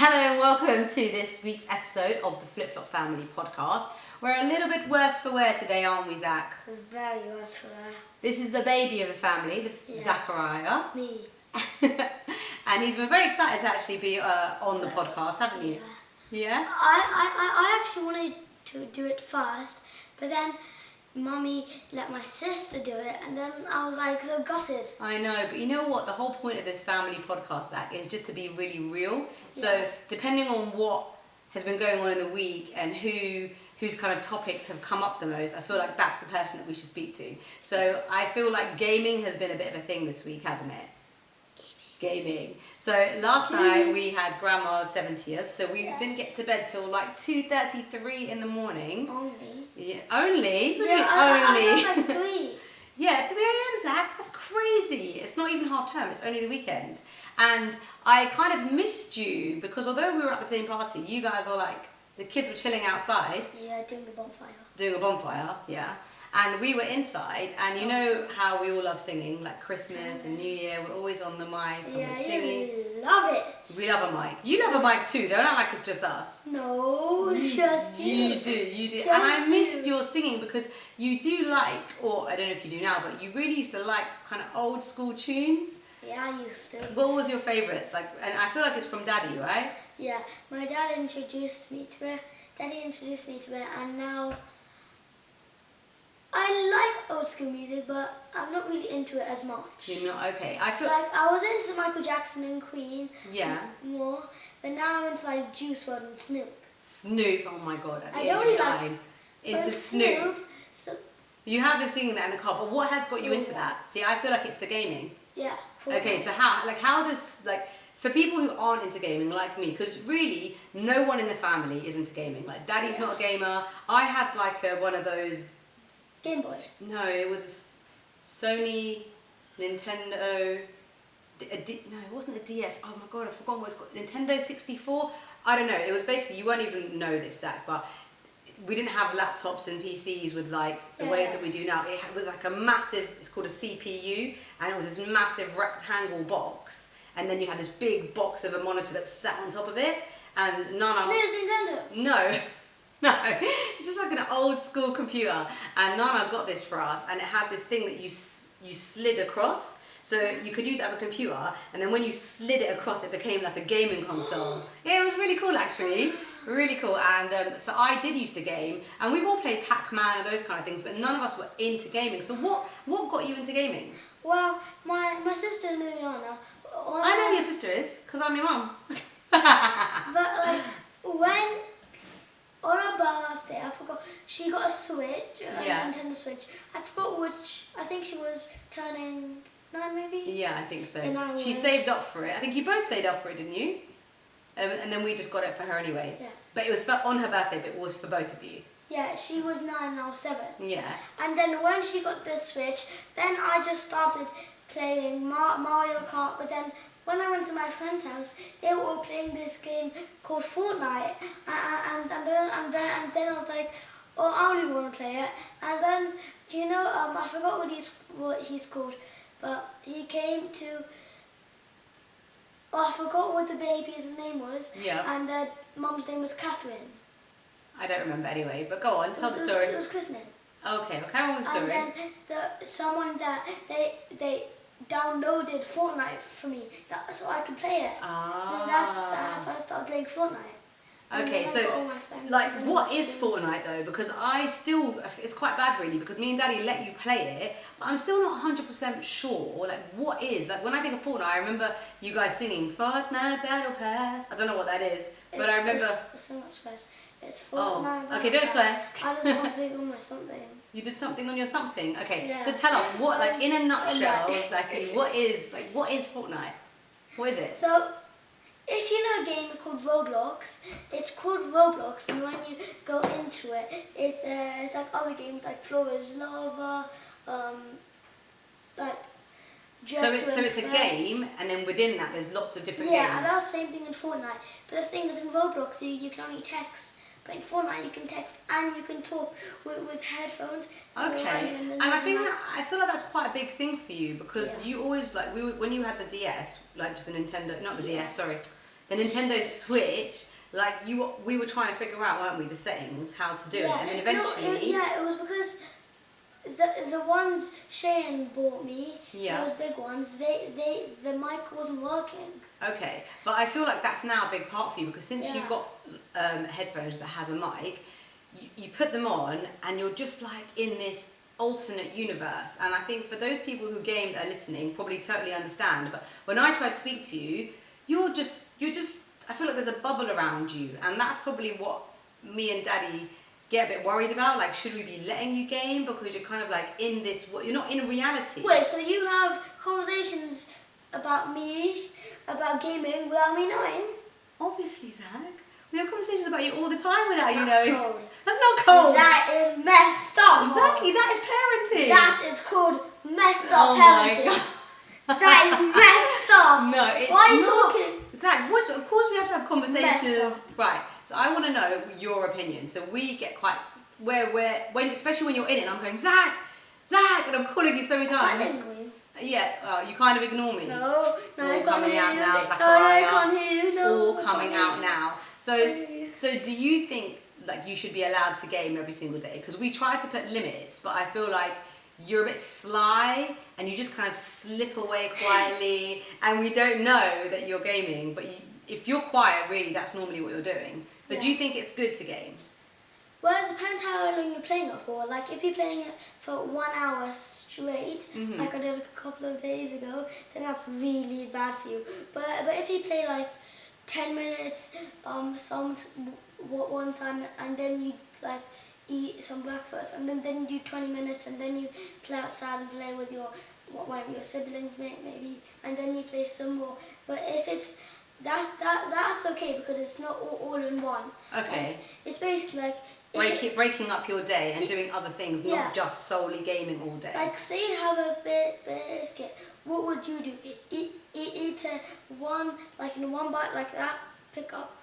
Hello and welcome to this week's episode of the Flip Flop Family podcast. We're a little bit worse for wear today, aren't we, Zach? Very worse for wear. This is the baby of the family, Yes. Zachariah. Me. And he's been very excited to actually be on the podcast, haven't you? Yeah? I actually wanted to do it first, but then Mummy let my sister do it, and then I was like so gutted. I know, but you know what? The whole point of this family podcast, Zach, is just to be really real. So depending on what has been going on in the week and whose kind of topics have come up the most, I feel like that's the person that we should speak to. So I feel like gaming has been a bit of a thing this week, hasn't it? Gaming. So last night we had Grandma's 70th, so we didn't get to bed till like 2:33 in the morning. Only. Yeah, only? What do you mean I thought like 3. Yeah, 3 a.m, Zach, that's crazy. It's not even half term, it's only the weekend. And I kind of missed you because although we were at the same party, you guys were like, the kids were chilling outside. Yeah, doing the bonfire. Doing a bonfire, yeah. And we were inside, and you know how we all love singing, like Christmas and New Year, we're always on the mic and we're singing. You love it. We love a mic. You love a mic too, don't act like it's just us. No, just you. You do. And I missed your singing because you do like, or I don't know if you do now, but you really used to like kind of old school tunes. Yeah, I used to. What was your favourites? Like, and I feel like it's from Daddy, right? Yeah, my dad introduced me to it. And now I like old school music, but I'm not really into it as much. You're not okay. I feel like I was into Michael Jackson and Queen. Yeah. More, but now I'm into like Juice WRLD and Snoop. Snoop, oh my god! At the I age don't of really 9, like into Snoop. So You have been singing that in the car, but what has got you into that? See, I feel like it's the gaming. yeah. Okay, so how does, like, for people who aren't into gaming like me, because really no one in the family is into gaming. Like, Daddy's not a gamer. I had like one of those. Game Boy. No, it was Sony, Nintendo. No, it wasn't a DS. Oh my god, I forgot what it's called. Nintendo 64. I don't know. It was basically, you won't even know this, Zach, but we didn't have laptops and PCs with like the way that we do now. It was like a massive, it's called a CPU, and it was this massive rectangle box, and then you had this big box of a monitor that sat on top of it, and Nana... SNES Nintendo? No, it's just like an old school computer, and Nana got this for us, and it had this thing that you slid across, so you could use it as a computer, and then when you slid it across, it became like a gaming console. Yeah, it was really cool actually. Really cool. And so I did used to game, and we've all played Pac-Man and those kind of things, but none of us were into gaming. So what got you into gaming? Well, my sister Miliana. I know who your sister is, because I'm your mum. But like when on her birthday, I forgot, she got a Switch, a Nintendo Switch. I forgot which. I think she was turning 9 maybe. Yeah, I think so. And She saved up for it. I think you both saved up for it, didn't you? And then we just got it for her anyway. Yeah. But it was on her birthday, but it was for both of you. Yeah, she was 9 and I was 7. Yeah. And then when she got the Switch, then I just started playing Mario Kart. But then when I went to my friend's house, they were all playing this game called Fortnite. And then I was like, oh, I only want to play it. And then, do you know, I forgot what he's called, but he came to... Oh, I forgot what the baby's name was. Yeah. And their mum's name was Catherine. I don't remember anyway, but go on, tell the story. It was christening. Okay, well, carry on with the story. And then someone that they downloaded Fortnite for me, so I could play it. Ah. And that's why I started playing Fortnite. Okay, so like, what is Fortnite though? Because it's quite bad really, because me and Daddy let you play it, but I'm still not 100% sure, like, what is, like, when I think of Fortnite, I remember you guys singing Fortnite Battle Pass. I don't know what that is, but I remember... It's so much space. It's Fortnite Battle okay, don't swear. I did something on my something. You did something on your something? Okay, yeah. So tell us, what, like, in a nutshell, exactly, what is Fortnite? What is it? So, if you know a game called Roblox, it's called Roblox, and when you go into it, it's like other games like Floor is Lava, like So it's a game, and then within that there's lots of different games. Yeah, and that's the same thing in Fortnite. But the thing is, in Roblox you can only text, but in Fortnite you can text and you can talk with headphones. Okay, and I feel like that's quite a big thing for you, because you always, like, when you had the DS, like just the Nintendo, not the DS, sorry, The Nintendo Switch, like we were trying to figure out, weren't we, the settings, how to do it, and then eventually. It was because the ones Shane bought me, those big ones, the mic wasn't working. Okay, but I feel like that's now a big part for you because since you've got headphones that has a mic, you put them on and you're just like in this alternate universe. And I think for those people who game that are listening, probably totally understand. But when I try to speak to you, you're just. I feel like there's a bubble around you, and that's probably what me and Daddy get a bit worried about. Like, should we be letting you game because you're kind of like in this? You're not in reality. Wait, so you have conversations about me, about gaming, without me knowing? Obviously, Zach. We have conversations about you all the time without you knowing. Cold. That's not cold. That is messed up. Exactly, that is parenting. That is called messed up parenting. That is messed up. No, it's Why are you not. talking? Zach, of course we have to have conversations. Right, so I want to know your opinion. So we get quite, especially when you're in it, and I'm going, Zach, and I'm calling you so many times. I ignore you. Yeah, you kind of ignore me. No, it's all coming out now, Zachariah. No, I can't hear you. It's all coming out now. So do you think like you should be allowed to game every single day? Because we try to put limits, but I feel like you're a bit sly and you just kind of slip away quietly, and we don't know that you're gaming. But if you're quiet, really, that's normally what you're doing. But do you think it's good to game? Well, it depends how long you're playing it for. Like, if you're playing it for 1 hour straight, like I did a couple of days ago, then that's really bad for you. But if you play like 10 minutes one time, and then you like eat some breakfast, and then you do 20 minutes, and then you play outside and play with one of your siblings maybe, and then you play some more. But if it's that's okay because it's not all in one. Okay. Like, it's basically like breaking up your day and doing other things, not just solely gaming all day. Like, say you have a biscuit, what would you do? Eat one, like in one bite like that, pick up,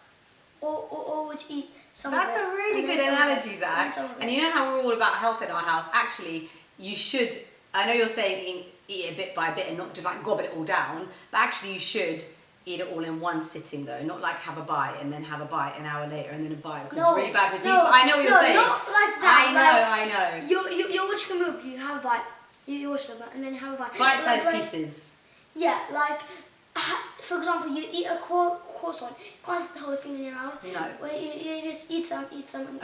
or would you eat some That's of it? a really good analogy, Zach. And you know how we're all about health in our house? Actually, you should, I know you're saying eat it bit by bit and not just like gobble it all down, but actually you should eat it all in one sitting though, not like have a bite and then have a bite an hour later and then a bite because it's really bad for teeth. But I know what you're saying. Not like that. I know. You're watching a movie, you have a bite, you're watching a bite, and then you have a bite. Bite-sized pieces. Yeah, like, for example, you eat a croissant, you can't have the whole thing in your mouth. No. Well, you just eat some.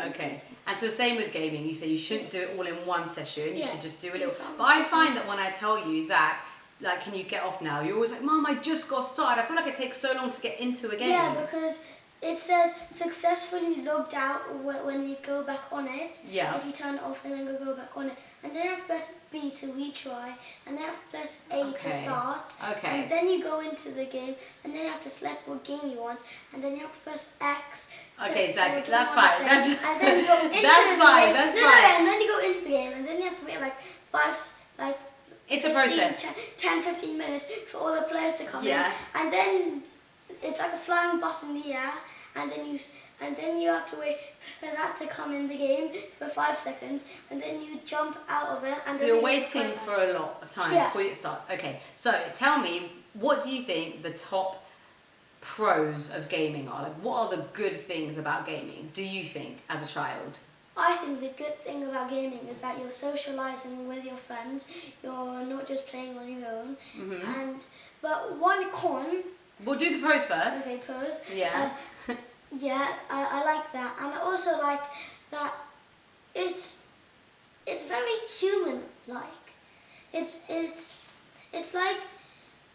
Okay. And so the same with gaming, you say you shouldn't do it all in one session, you should just do a little. Some. But I find that when I tell you, Zach, like, can you get off now? You're always like, Mum, I just got started. I feel like it takes so long to get into a game. Yeah, because it says successfully logged out when you go back on it. Yeah. If you turn it off and then go back on it. And then you have to press B to retry. And then you have to press A to start. Okay. And then you go into the game. And then you have to select what game you want. And then you have to press X. Okay, Zach, that's fine. And then you go into that's the fine. game. That's no, fine. and then you go into the game. And then you have to wait like it's 15, a process. 10-15 minutes for all the players to come in. And then it's like a flying bus in the air, and then you have to wait for that to come in the game for 5 seconds, and then you jump out of it. And so then you're waiting for a lot of time before it starts. Okay, so tell me, what do you think the top pros of gaming are? Like, what are the good things about gaming, do you think, as a child? I think the good thing about gaming is that you're socialising with your friends. You're not just playing on your own. But one con. We'll do the pros first. Okay, pros. Yeah. I like that, and I also like that it's very human-like. It's like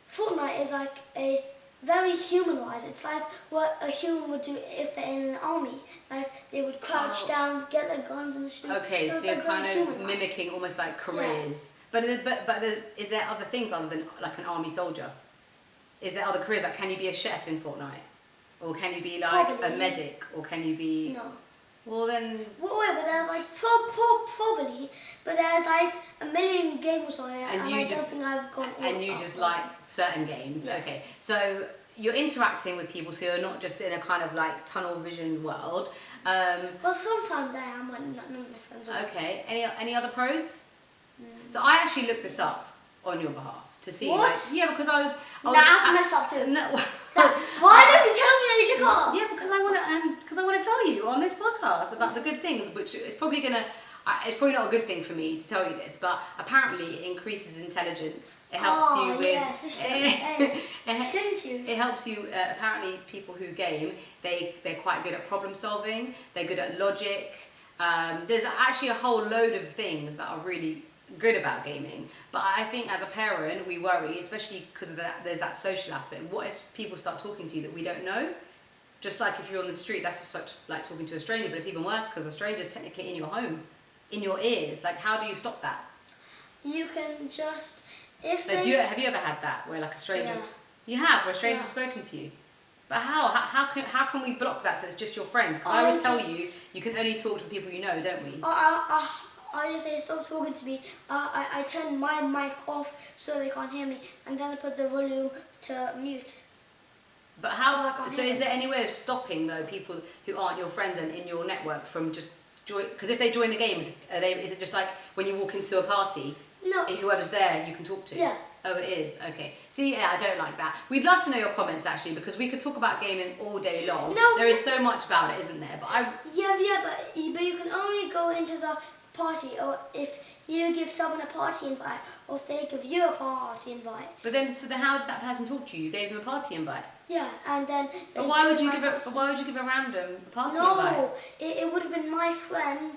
Fortnite is like a very human-wise. It's like what a human would do if they're in an army. Like, they would crouch down, get their guns and shoot. Okay, so you're kind of mimicking almost like careers. But is there other things other than like an army soldier? Is there other careers? Like, can you be a chef in Fortnite? Or can you be like a medic? Or can you be... No. Well then... Wait, but there's like probably, but there's like a million games on it, and I don't think I've gone. And you just like certain games. Yeah. Okay, so you're interacting with people, so you're not just in a kind of like tunnel vision world. Well, sometimes I am when none of my friends are. Okay. Any other pros? So I actually looked this up on your behalf. to see. What? Like, yeah, because I was That's messed up too. No. Why don't you tell me that you took off? Yeah, because I want to tell you on this podcast about the good things, which it's probably not a good thing for me to tell you this, but apparently it increases intelligence. It helps you with. Yes, shouldn't you? It helps you. Apparently, people who game, they're quite good at problem solving. They're good at logic. There's actually a whole load of things that are really good about gaming, but I think as a parent we worry, especially because there's that social aspect. What if people start talking to you that we don't know? Just like if you're on the street, that's such like talking to a stranger, but it's even worse because the stranger's technically in your home, in your ears. Like, how do you stop that? You can just Have you ever had that where like a stranger? Yeah. You have, where a stranger's spoken to you. But how can we block that so it's just your friends? Because I always tell you can only talk to people you know, don't we? I just say stop talking to me. I turn my mic off so they can't hear me, and then I put the volume to mute. But how? So is there any way of stopping though people who aren't your friends and in your network from just join? Because if they join the game, is it just like when you walk into a party? No. Whoever's there, you can talk to. Yeah. Oh, it is. Okay. See, yeah, I don't like that. We'd love to know your comments actually, because we could talk about gaming all day long. No. There is so much about it, isn't there? But but you can only go into the party or if you give someone a party invite or if they give you a party invite. But then how did that person talk to you? You gave them a party invite. Yeah, and then. But why would you give a random party invite? No, it would have been my friend.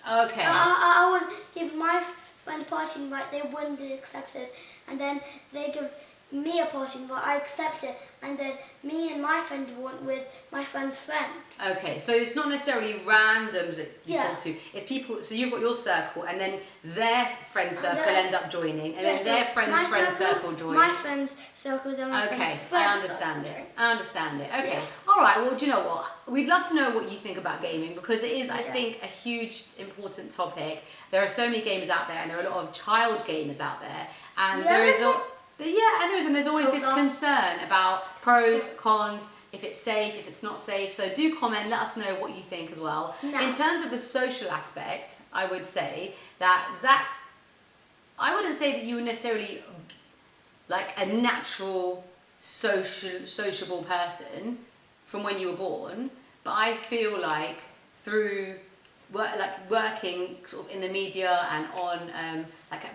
Okay. I would give my friend a party invite. They wouldn't accept it, and then they give me a party invite. I accept it, and then me and my friend went with my friend's friend. Okay, so it's not necessarily randoms that you talk to. It's people. So you've got your circle, and then their friend circle end up joining, and then their friend's circle join. My friend's circle, then my friend's circle. I understand it. Okay, all right. Well, do you know what? We'd love to know what you think about gaming because it is, I think, a huge, important topic. There are so many gamers out there, and there are a lot of child gamers out there, and there's always this concern about pros, cons. If it's safe, if it's not safe. So do comment, let us know what you think as well. No. In terms of the social aspect, I would say that Zach, I wouldn't say that you were necessarily like a natural sociable person from when you were born, but I feel like through working sort of in the media and on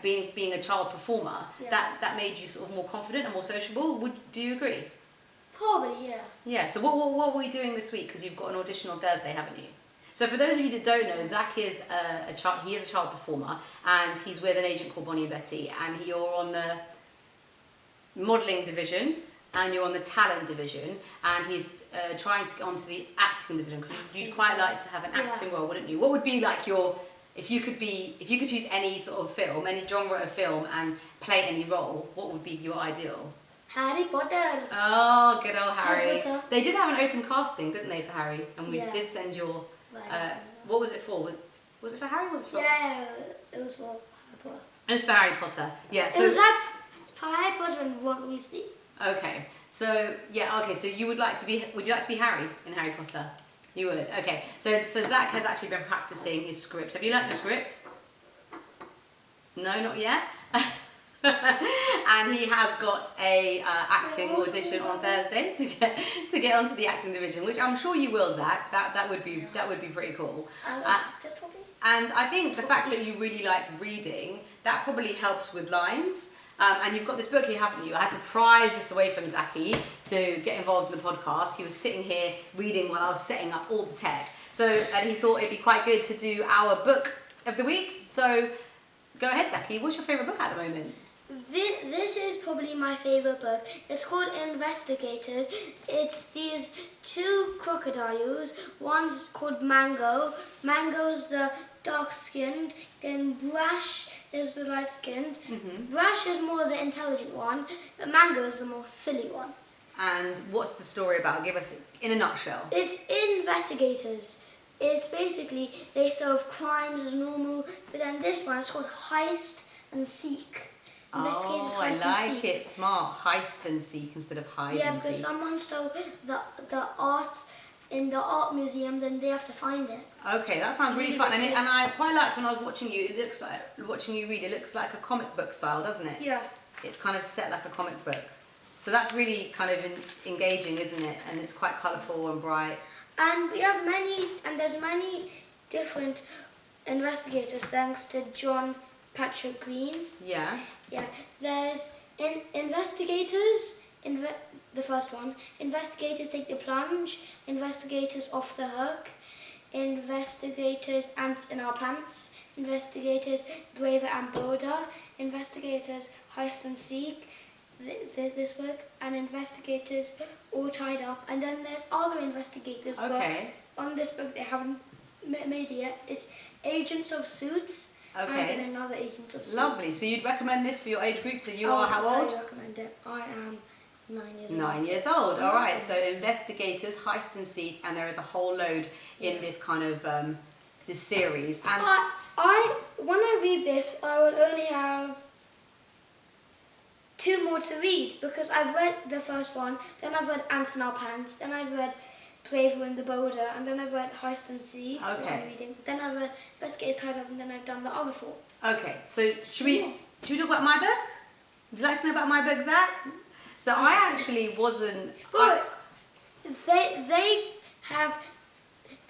being a child performer, that made you sort of more confident and more sociable. Do you agree? Probably, yeah. Yeah, so what were we doing this week? Because you've got an audition on Thursday, haven't you? So for those of you that don't know, Zach is a child performer, and he's with an agent called Bonnie and Betty, and you're on the modelling division, and you're on the talent division, and he's trying to get onto the acting division, because you'd quite like to have an acting role, wouldn't you? What would be like if you could choose any sort of film, any genre of film, and play any role, what would be your ideal? Harry Potter. Oh, good old Harry. Harry Potter. They did have an open casting, didn't they, for Harry? And we did send your... what was it for? Was it for Harry or was it for... Yeah, it was for Harry Potter. It was for Harry Potter. Yeah, so... It was like for Harry Potter and Ron Weasley. Okay, so you would like to be Harry in Harry Potter? You would, okay. So Zach has actually been practicing his script. Have you learnt the script? No, not yet? And he has got a acting audition on Thursday to get onto the acting division, which I'm sure you will, Zach. That would be pretty cool. And I think the fact that you really like reading, that probably helps with lines. And you've got this book here, haven't you? I had to prize this away from Zachy to get involved in the podcast. He was sitting here reading while I was setting up all the tech. And he thought it'd be quite good to do our book of the week. So go ahead, Zachy. What's your favourite book at the moment? This is probably my favourite book. It's called Investigators. It's these two crocodiles. One's called Mango. Mango's the dark-skinned. Then Brash is the light-skinned. Mm-hmm. Brash is more the intelligent one, but Mango is the more silly one. And what's the story about? Give us in a nutshell. It's Investigators. It's basically they solve crimes as normal, but then this one is called Heist and Seek. I like it. Smart. Heist and seek instead of hide and seek. Yeah, because someone stole the art in the art museum, then they have to find it. Okay, that sounds really fun. And I quite liked when I was watching you. Watching you read. It looks like a comic book style, doesn't it? Yeah. it's kind of set like a comic book. So that's really kind of engaging, isn't it? And it's quite colourful and bright. And we have there's many different investigators thanks to John Patrick Green. Yeah. Yeah, there's investigators, the first one, investigators take the plunge, investigators off the hook, investigators ants in our pants, investigators braver and bolder, investigators heist and seek, this book, and investigators all tied up. And then there's other investigators, Okay. but on this book they haven't made it yet. It's Agents of Suits. Okay. And then another Agents of Suits. Lovely. So you'd recommend this for your age group? So you are how old? I recommend it. I am 9 years old. 9 years old. All right. So investigators, heist and seek, and there is a whole load in this kind of this series. And when I read this, I will only have 2 more to read because I've read the first one, then I've read Ants in Our Pants, then I've read Braver and the Bolder, and then I've read Heist and Seek. Okay. Then I've read Investigators Tied Up, and then I've done the other 4. Okay. So should we talk about my book? Would you like to know about my book, Zach? So I actually wasn't. But they have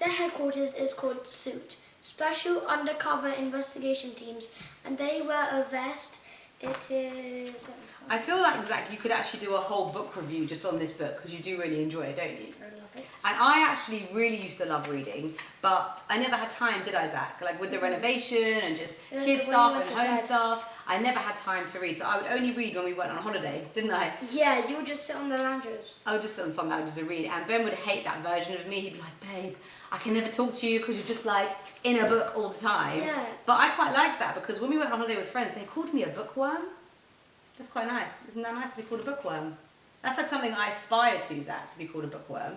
their headquarters is called Suit, Special Undercover Investigation Teams, and they wear a vest. It is. I feel like, Zach, you could actually do a whole book review just on this book because you do really enjoy it, don't you? I love it. And I actually really used to love reading, but I never had time, did I, Zach? Like with the renovation and just Yeah, kid so when you stuff went and to home bed. stuff, I never had time to read. So I would only read when we went on holiday, didn't I? Yeah, you would just sit on the loungers. I would just sit on some lounges and read. And Ben would hate that version of me. He'd be like, babe, I can never talk to you because you're just like in a book all the time. Yeah. But I quite liked that because when we went on holiday with friends, they called me a bookworm. That's quite nice. Isn't that nice to be called a bookworm? That's like something I aspire to, Zach, to be called a bookworm.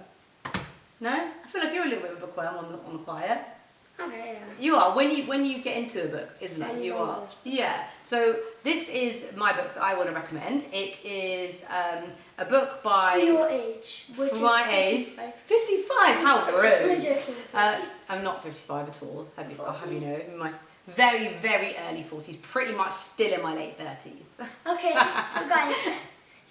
No? I feel like you're a little bit of a bookworm on the quiet. Okay, yeah. You are, when you get into a book, isn't it? You are. Yeah. So this is my book that I want to recommend. It is a book by... For your age. Which For is my age. 55. 55? How I'm rude. joking. I'm not 55 at all. Have you know, in my very, very early 40s, pretty much still in my late 30s. Okay, so guys,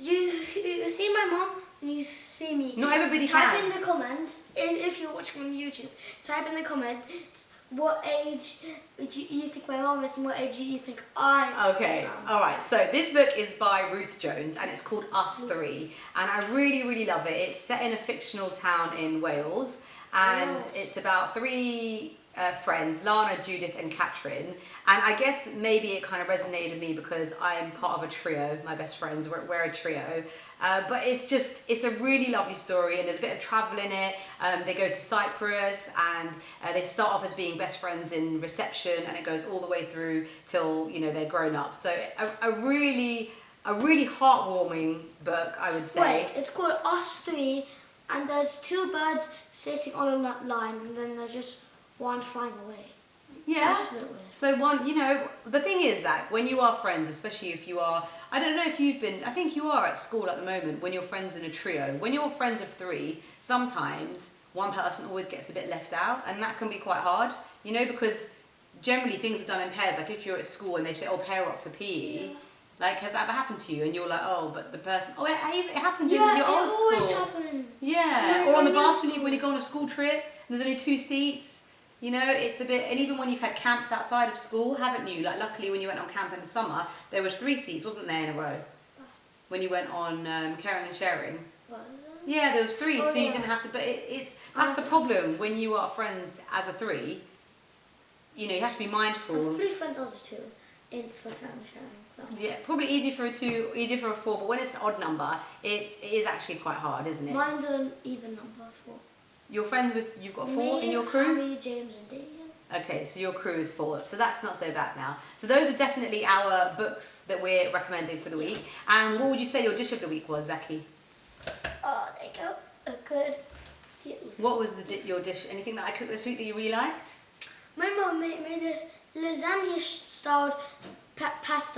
you see my mom and you see me. Not everybody Type can. in the comments, if you're watching on YouTube, type in the comments what age you think my mom is and what age you think I am. Okay, alright, so this book is by Ruth Jones and it's called Us Three, and I really, really love it. It's set in a fictional town in Wales, and it's about 3 friends, Lana, Judith and Catherine, and I guess maybe it kind of resonated with me because I'm part of a trio, my best friends, we're a trio, but it's a really lovely story and there's a bit of travel in it. They go to Cyprus and they start off as being best friends in reception and it goes all the way through till, you know, they're grown up. So a really heartwarming book, I would say. Wait, it's called Us Three, and there's 2 birds sitting on a line, and then there's just one flying away. Yeah. That's just a little weird. So one, you know, the thing is, Zach, when you are friends, especially if you are, I don't know if you've been, I think you are at school at the moment, when you're friends in a trio, when you're friends of 3, sometimes one person always gets a bit left out, and that can be quite hard, you know, because generally things are done in pairs. Like if you're at school and they say, oh, pair up for PE, like, has that ever happened to you? And you're like, oh, but the person, oh, it happened in your old school. Yeah, it always happens. Yeah, or on the bus when you go on a school trip, and there's only 2 seats. You know, it's a bit, and even when you've had camps outside of school, haven't you? Like, luckily when you went on camp in the summer, there was 3 seats, wasn't there, in a row? When you went on caring and sharing. Was it? Yeah, there was 3, Oh, so you yeah. didn't have to, but that's the problem when you are friends as a 3. You know, you have to be I'm mindful. probably friends as a 2 in flicker and sharing. Yeah, probably easier for a 2, easier for a 4, but when it's an odd number, it is actually quite hard, isn't it? Mine's an even number, 4. You're friends with, you've got 4 Me, in your crew? Harry, James and Damien. Okay, so your crew is 4, so that's not so bad now. So those are definitely our books that we're recommending for the week. And what would you say your dish of the week was, Zaki? Oh, there you go. A good... What was your dish? Anything that I cooked this week that you really liked? My mum made this lasagna-styled pasta.